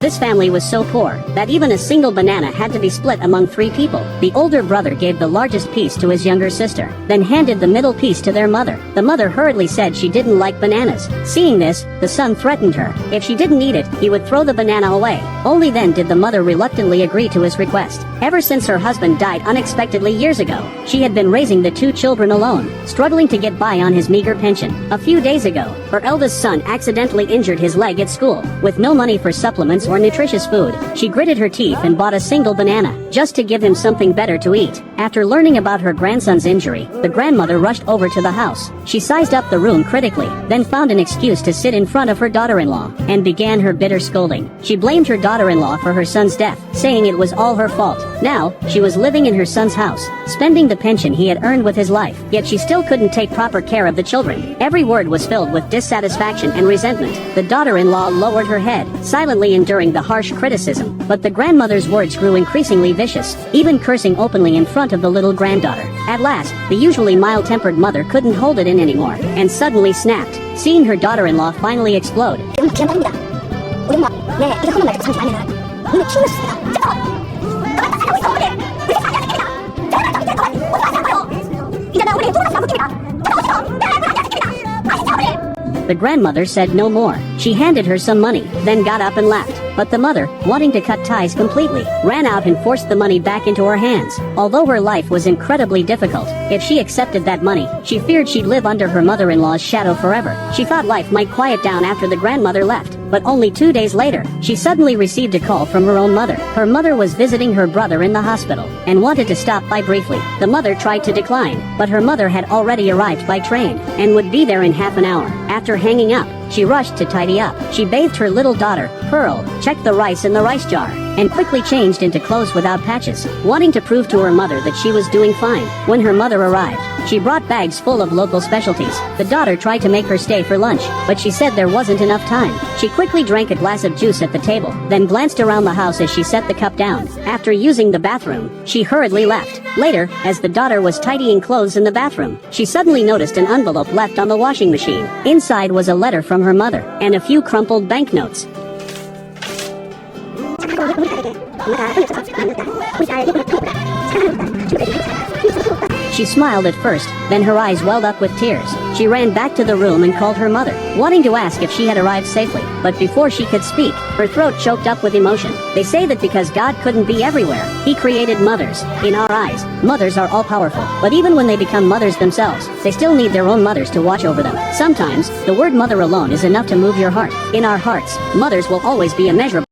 This family was so poor that even a single banana had to be split among 3 people. The older brother gave the largest piece to his younger sister, then handed the middle piece to their mother. The mother hurriedly said she didn't like bananas. Seeing this, the son threatened her. If she didn't eat it, he would throw the banana away. Only then did the mother reluctantly agree to his request. Ever since her husband died unexpectedly years ago, she had been raising the 2 children alone, struggling to get by on his meager pension. A few days ago, her eldest son accidentally injured his leg at school. With no money for supplements or nutritious food, she gritted her teeth and bought a single banana, just to give him something better to eat. After learning about her grandson's injury, the grandmother rushed over to the house. She sized up the room critically, then found an excuse to sit in front of her daughter-in-law, and began her bitter scolding. She blamed her daughter-in-law for her son's death, saying it was all her fault. Now, she was living in her son's house, spending the pension he had earned with his life, yet she still couldn't take proper care of the children. Every word was filled with dissatisfaction and resentment. The daughter-in-law lowered her head, silently enduring the harsh criticism, but the grandmother's words grew increasingly vicious, even cursing openly in front of the little granddaughter. At last, the usually mild-tempered mother couldn't hold it in anymore, and suddenly snapped, seeing her daughter-in-law finally explode. The grandmother said no more. She handed her some money, then got up and left. But the mother, wanting to cut ties completely, ran out and forced the money back into her hands. Although her life was incredibly difficult, if she accepted that money, she feared she'd live under her mother-in-law's shadow forever. She thought life might quiet down after the grandmother left. But only 2 days later, she suddenly received a call from her own mother. Her mother was visiting her brother in the hospital, and wanted to stop by briefly. The mother tried to decline, but her mother had already arrived by train, and would be there in half an hour. After hanging up, she rushed to tidy up. She bathed her little daughter, Pearl, checked the rice in the rice jar, and quickly changed into clothes without patches, wanting to prove to her mother that she was doing fine. When her mother arrived, she brought bags full of local specialties. The daughter tried to make her stay for lunch, but she said there wasn't enough time. She quickly drank a glass of juice at the table, then glanced around the house as she set the cup down. After using the bathroom, she hurriedly left. Later, as the daughter was tidying clothes in the bathroom, she suddenly noticed an envelope left on the washing machine. Inside was a letter from her mother, and a few crumpled banknotes. She smiled at first, then her eyes welled up with tears. She ran back to the room and called her mother, wanting to ask if she had arrived safely. But before she could speak, her throat choked up with emotion. They say that because God couldn't be everywhere, He created mothers. In our eyes, mothers are all-powerful. But even when they become mothers themselves, they still need their own mothers to watch over them. Sometimes, the word mother alone is enough to move your heart. In our hearts, mothers will always be immeasurable.